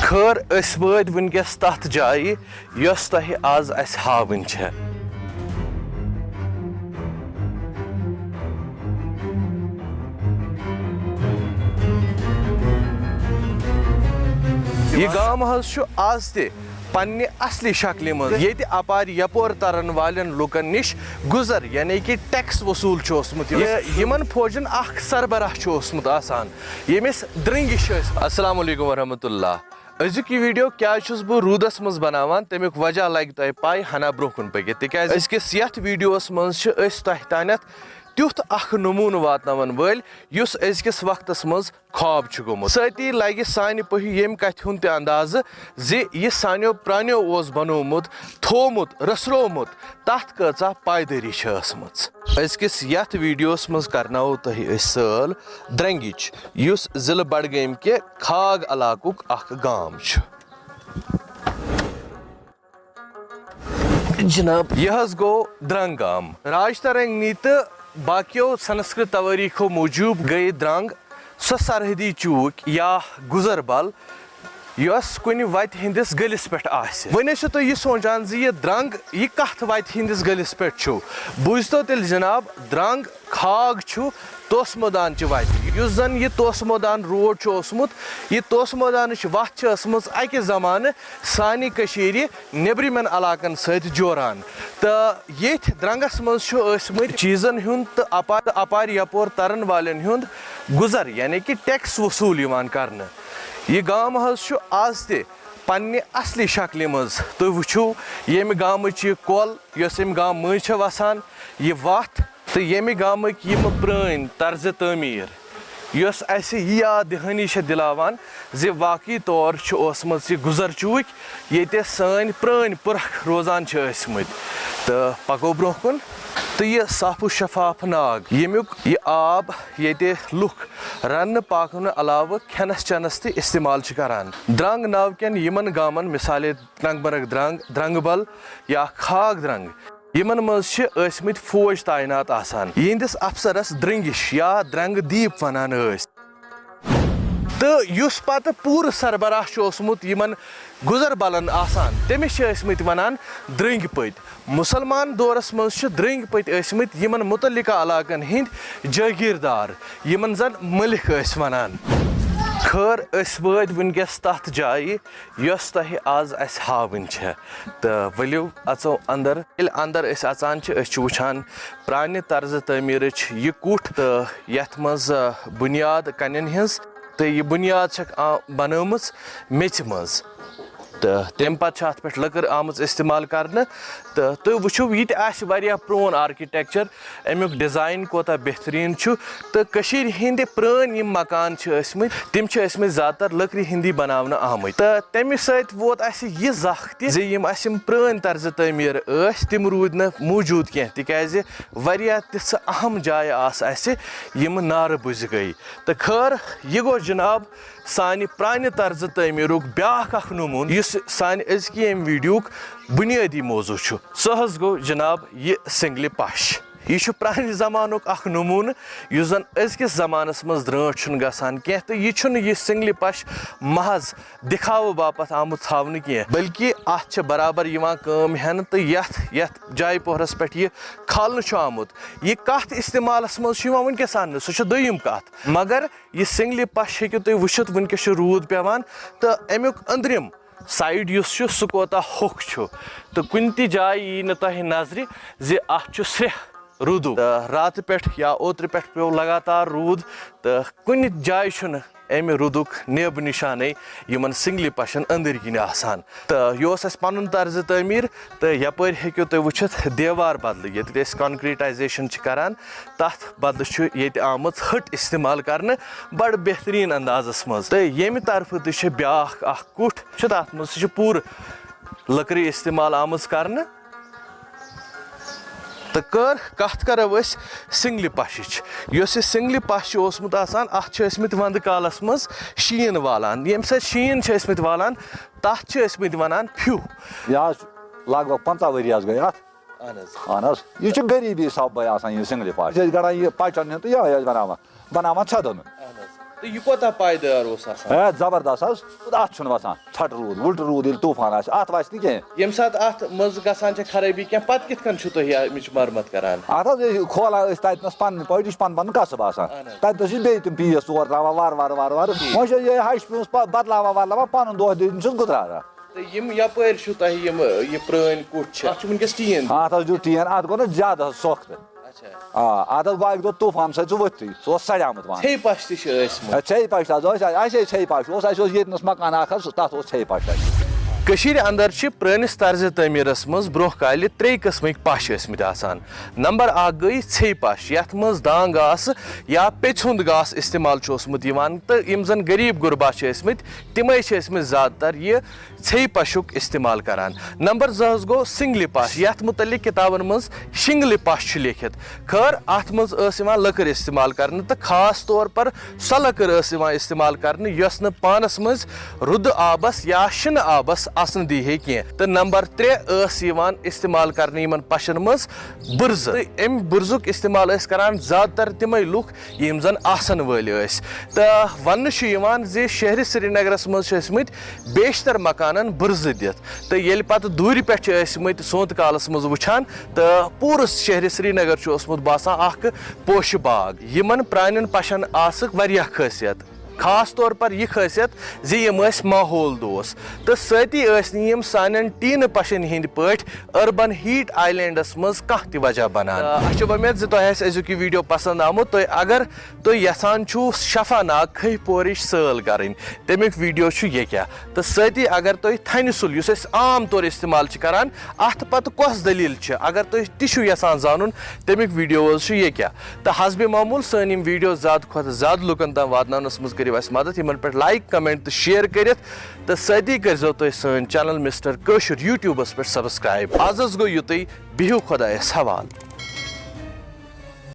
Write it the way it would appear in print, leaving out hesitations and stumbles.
خٲر أسۍ وٲتۍ وٕنکٮ۪س تَتھ جایہِ یۄس تۄہہِ آز اَسہِ ہاوٕنۍ چھےٚ یہِ گام حظ چھُ آز تہِ پننہِ اصلی شکلہِ منٛز ییٚتہِ اپارِ یپور ترن والٮ۪ن لُکن نِش گُزر یعنی کہِ ٹیکس وصوٗل چھُ اوسمُت یِمن فوجن اکھ سربراہ چھُ اوسمُت آسان ییٚمِس درٛنٛگِش ٲسۍ السلام علیکم ورحمتہ اللہ أزیُک یہِ ویٖڈیو کیازِ چھُس بہٕ روٗدس منٛز بناوان تمیُک وجہ لگہِ تۄہہِ پاے ہنا برونٛہہ کُن پٔکِتھ تِکیازِ أزکِس یتھ ویٖڈیوس منٛز چھِ أسۍ تۄہہِ تانٮ۪تھ تیُتھ اکھ نموٗنہٕ واتناون وٲلۍ یُس أزکِس وقتس منٛز خواب چھُ گوٚمُت سۭتی لگہِ سانہِ پٔہیوٗ ییٚمہِ کتھِ ہُنٛد تہِ اندازٕ زِ یہِ سانیو پرانیو اوس بنومُت تھومُت رٔسرومُت تتھ کۭژاہ پایدٲری چھِ ٲسمٕژ أزکِس یتھ ویٖڈیوس منٛز کرناوو تۄہہِ أسۍ سٲل درنٛگِچ یُس ضلعہٕ بڈگٲمۍ کہِ کھاگ علاقُک اکھ گام چھُ جناب یہِ حظ گوٚو درنٛگ گام راجترنگنی تہٕ باقیو سنسکرت توٲریٖخو موٗجوٗب گٔیے درنٛگ سۄ سرحدی چوٗک یا گُزربل یۄس کُنہِ وتہِ ہٕنٛدِس گٔلِس پٮ۪ٹھ آسہِ وۄنۍ ٲسِو تُہۍ یہِ سونٛچان زِ یہِ درنٛگ یہِ کتھ وتہِ ہٕنٛدِس گٔلِس پٮ۪ٹھ چھُ بوٗزتو تیٚلہِ جناب درنٛگ کھاگ چھُ توسہٕ مٲدانچہِ وتہِ یُس زن یہِ توسہٕ مٲدان روڈ چھُ اوسمُت یہِ توسہٕ مٲدانٕچ وتھ چھِ ٲسمٕژ اکہِ زمانہٕ سانہِ کٔشیٖرِ نیٚبرِمٮ۪ن علاقن سۭتۍ جوران تہٕ ییٚتھۍ درنٛگس منٛز چھُ ٲسمٕتۍ چیٖزن ہُنٛد تہٕ اپارِ یپور ترن والٮ۪ن ہُنٛد گُزر یعنی کہِ ٹیکس وصوٗل یِوان کرنہٕ یہِ گام حظ چھُ آز تہِ پننہِ اصلی شکلہِ منٛز تُہۍ وٕچھِو ییٚمہِ گامٕچ یہِ کۄل یۄس اَمہِ گامہٕ مٔنٛزۍ چھےٚ وسان یہِ وتھ تہٕ ییٚمہِ گامٕکۍ یِمہٕ پرٲنۍ طرزِ تعمیٖر یۄس اسہِ یہِ یاد دِہٲنی چھےٚ دِلاوان زِ واقعی طور چھُ اوسمٕژ یہِ گُزر چوٗکۍ ییٚتہِ سٲنۍ پرٲنۍ پُرکھ روزان چھِ ٲسمٕتۍ تہٕ پکو برونٛہہ کُن تہٕ یہِ صاف و شفاف ناگ ییٚمیُک یہِ آب ییٚتہِ لُکھ رننہٕ پاکنہٕ علاوٕ کھٮ۪نس چٮ۪نس تہِ استعمال چھِ کران درنٛگ ناو کٮ۪ن یِمن گامن مثالے ٹنٛگ مرگ درنٛگ درنٛگہٕ بل یا کھاگ درنٛگ یِمن منٛز چھِ ٲسمٕتۍ فوج تعینات آسان یِہنٛدِس افسرس درنٛگِش یا درنٛگہٕ دیٖپ ونان ٲسۍ تہٕ یُس پتہٕ پوٗرٕ سربراہ چھُ اوسمُت یِمن گُزربلن آسان تٔمِس چھِ ٲسمٕتۍ ونان درنٛگۍ پٔتۍ مُسلمان دورس منٛز چھِ درنٛگۍ پٔتۍ ٲسمٕتۍ یِمن مُتعلقہ علاقن ہٕنٛدۍ جٲگیٖردار یِمن زن مٔلِک ٲسۍ ونان خٲر أسۍ وٲتۍ وٕنکٮ۪س تتھ جایہِ یۄس تۄہہِ آز اسہِ ہاوٕنۍ چھےٚ تہٕ ؤلِو اژو انٛدر ییٚلہِ انٛدر أسۍ اژان چھِ أسۍ چھِ وٕچھان پرانہِ طرزٕ تعمیٖرٕچ یہِ کُٹھ تہٕ یتھ منٛز بُنیاد کنٮ۪ن ہٕنٛز تہٕ یہِ بُنیاد چھکھ بنٲومٕژ میٚژِ منٛز تہٕ تمہِ پتہٕ چھِ اتھ پٮ۪ٹھ لٔکٕر آمٕژ استعمال کرنہٕ تہٕ تُہۍ وٕچھِو یہِ تہِ آسہِ واریاہ پرون آرکِٹیکچر امیُک ڈِزاین کوتاہ بہتریٖن چھُ تہٕ کٔشیٖرِ ہٕنٛدِ پرٲنۍ یِم مکان چھِ ٲسمٕتۍ تِم چھِ ٲسمٕتۍ زیادٕ تر لٔکرِ ہِنٛدی بناونہٕ آمٕتۍ تہٕ تمہِ سۭتۍ ووت اسہِ یہِ زکھ تہِ زِ یِم اسہِ یِم پرٲنۍ طرزِ تعمیٖر ٲسۍ تِم روٗدۍ نہٕ موٗجوٗد کینٛہہ تِکیازِ واریاہ تِژھٕ اہم جایہِ آسہٕ اسہِ یِم نارٕ بُزِ گٔے تہٕ خٲر یہِ گوٚو جناب سانہِ پرانہِ طرزٕ تعمیٖرُک بیاکھ اکھ نموٗنہٕ یُس سانہِ أزکہِ ییٚمہِ ویٖڈیوُک بُنیٲدی موضوٗع چھُ سُہ حظ گوٚو جناب یہِ سِنگلہِ پش یہِ چھُ پرانہِ زمانُک اکھ نموٗنہٕ یُس زن أزکِس زمانس منٛز درٛٲنٛٹھ چھُنہٕ گژھان کینٛہہ تہٕ یہِ چھُنہٕ یہِ سِنگلہِ پش محض دِکھاوٕ باپتھ آمُت تھاونہٕ کینٛہہ بٔلکہِ اتھ چھِ برابر یِوان کٲم ہٮ۪نہٕ تہٕ یتھ جایہِ پوہرس پٮ۪ٹھ یہِ کھالنہٕ چھُ آمُت یہِ کتھ استعمالس منٛز چھُ یِوان وٕنکٮ۪س اننہٕ سُہ چھِ دوٚیِم کتھ مگر یہِ سِنگلہِ پش ہیٚکِو تُہۍ وٕچھِتھ وٕنکٮ۪س چھُ روٗد پٮ۪وان تہٕ امیُک أنٛدرِم سایڈ یُس چھُ سُہ کوتاہ ہوٚکھ چھُ تہٕ کُنہِ تہِ جایہِ یی نہٕ تۄہہِ نظرِ زِ اتھ چھُ سرٛیٚح روٗدُک تہٕ راتہٕ پٮ۪ٹھ یا اوترٕ پٮ۪ٹھ پیوٚو لگاتار روٗد تہٕ کُنہِ جایہِ چھُنہٕ امہِ روٗدُک نیب نِشانے یِمن سِنگلہِ پشن أنٛدٕرۍ کِنۍ آسان تہٕ یہِ اوس اسہِ پنُن طرزِ تعمیٖر تہٕ یپٲرۍ ہیٚکِو تُہۍ وٕچھِتھ دیوار بدلہٕ ییٚتہِ أسۍ کانکریٖٹایزیشن چھِ کران تتھ بدلہٕ چھُ ییٚتہِ آمٕژ ۂٹ استعمال کرنہٕ بڑٕ بہتریٖن اندازس منٛز تہٕ ییٚمہِ طرفہٕ تہِ چھِ بیاکھ اکھ کُٹھ چھُ تتھ منٛز سُہ چھُ پوٗرٕ لٔکرِ استعمال آمٕژ کرنہٕ تہٕ کٔر کتھ کرو أسۍ سِنگلہِ پشِچ یۄس یہِ سِنگلہِ پش چھُ اوسمُت آسان اتھ چھِ ٲسمٕتۍ ونٛدٕ کالس منٛز شیٖن والان ییٚمہِ سۭتۍ شیٖن چھِ ٲسمٕتۍ والان تتھ چھِ ٲسمٕتۍ ونان پھیوٗ یہِ حظ لگ بگ 15 ؤری حظ گٔے اتھ اہن حظ یہِ چھُ غریٖبی سببے آسان یہِ سِنگلہِ پش أسۍ ٲسۍ گڑان یہِ پچن ہُنٛد تہٕ یِہوے ٲسۍ بناوان ژھٮ۪دُن تو یہ کوتاہ پائیدار اوس آسان ہے زبردست حظ اتھ چھُنہٕ وسان ژھٹہٕ روٗد وُلٹہٕ روٗد ییٚلہِ طوٗفان آسہِ اتھ وسہِ نہٕ کینٛہہ ییٚمہِ ساتہٕ اتھ منٛز گژھان چھِ خرٲبی کینٛہہ پتہٕ کِتھ کٔنۍ چھُو تُہۍ امِچ مرمت کران اتھ حظ کھولان ٲسۍ تتنس پنٕنۍ پٲٹھۍ یہِ چھُ پنُن پنُن قصب آسان تتنس چھِ بیٚیہِ تِم پیٖس ژور تراوان وارٕ وارٕ وۄنۍ چھِ یہِ ہشہِ پیوٗنٛس بدلاوان ودلاوان پنُن دۄہ دیُن چھُس گُزاران تہٕ یِم یپٲرۍ چھُو تۄہہِ یِم یہِ پرٛٲنۍ کُٹھ چھِ اتھ چھُ وٕنکٮ۪س ٹیٖن اتھ حظ دیُت ٹیٖن اتھ گوٚو نہ زیادٕ حظ سۄکھ تہٕ اتھ حظ گوٚو اکہِ دۄہ طوٗفان سۭتۍ سُہ ؤتھٕے سُہ اوس سڑیومُت وَن ژھیٚیہِ پش تہِ چھِ ٲسۍمٕتۍ ژھیٚیہِ پش حظ اَسے ژھیٚیہِ پش اوس اَسہِ اوس ییٚتنس مکان اکھ حظ تتھ اوس ژھیٚیہِ پش اَسہِ کٔشیٖرِ انٛدر چھِ پرٛٲنِس طرزِ تعمیٖرس منٛز برٛونٛہہ کالہِ 3 قٕسمٕکۍ پش ٲسۍمٕتۍ آسان نمبر 1 گٔے ژھیٚیہِ پش یتھ منٛز دان گاسہٕ یا پیٚژِ ہُنٛد گاسہٕ استعمال چھُ اوسمُت یِوان تہٕ یِم زن غریٖب غُربا چھِ ٲسۍمٕتۍ تِمے چھِ ٲسۍمٕتۍ زیادٕ تر یہِ ژھیٚیہِ پشُک استعمال کران نمبر 2 حظ گوٚو سِنگلہِ پش یتھ مُتعلق کِتابن منٛز شِنگلہِ پش چھُ لیکھِتھ خٲر اتھ منٛز ٲس یِوان لٔکٕر استعمال کرنہٕ تہٕ خاص طور پر سۄ لٔکٕر ٲس یِوان استعمال کرنہٕ یۄس نہٕ پانس منٛز رُدٕ آبس یا شِنہٕ آبس اژنہٕ دی ہے کینٛہہ تہٕ نمبر 3 ٲس یِوان استعمال کرنہٕ یِمن پشن منٛز بٕرزٕ تہٕ امہِ بٕرزُک استعمال ٲسۍ کران زیادٕ تر تِمے لُکھ یِم زن آسن وٲلۍ ٲسۍ تہٕ وننہٕ چھُ یِوان زِ شہرِ سرینگرس منٛز چھِ ٲسۍمٕتۍ بیشتر مکانن بٕرزٕ دِتھ تہٕ ییٚلہِ پتہٕ دوٗرِ پٮ۪ٹھ چھِ ٲسۍمٕتۍ سونتہٕ کالس منٛز وٕچھان تہٕ پوٗرٕ شہرِ سرینگر چھُ اوسمُت باسان اکھ پوشہٕ باغ یِمن پرانٮ۪ن پشن آسٕکھ واریاہ خٲصیت خاص طور پر یہ خٲصیت زِ یِم ٲسۍ ماحول دوس تہٕ سۭتی ٲسۍ نہٕ یِم سانٮ۪ن ٹیٖنہٕ پشن ہٕنٛدۍ پٲٹھۍ أربن ہیٖٹ آیلینڈس منٛز کانٛہہ تہِ وجہ بنان اَسہِ چھُ وۄمید زِ تۄہہِ آسہِ أزیُک یہِ ویٖڈیو پسنٛد آمُت اگر تُہۍ یژھان چھُو شفا ناگ کھہہِ پورٕچ سٲل کرٕنۍ تمیُک ویٖڈیو چھُ ییٚکیاہ تہٕ سۭتی اگر تُہۍ تھنہِ سُل یُس أسۍ عام طور استعمال چھِ کران اتھ پتہٕ کۄس دٔلیٖل چھِ اگر تُہۍ تہِ چھِو یژھان زانُن تمیُک ویٖڈیو حظ چھُ ییٚکیاہ تہٕ حسبِ معموٗل سٲنۍ یِم ویٖڈیو زیادٕ کھۄتہٕ زیادٕ لُکن تام واتناونس منٛز کٔرِو اَسہِ مدد یِمن پٮ۪ٹھ لایک کمنٹ تہٕ شیر کٔرِتھ تہٕ سۭتی کٔرزیٚو تُہۍ سٲنۍ چینل مِسٹر کٲشُر یوٗٹیوٗبس پٮ۪ٹھ سبسکرایب آز حظ گوٚو یُتُے بِہِو خۄدایس حوالہٕ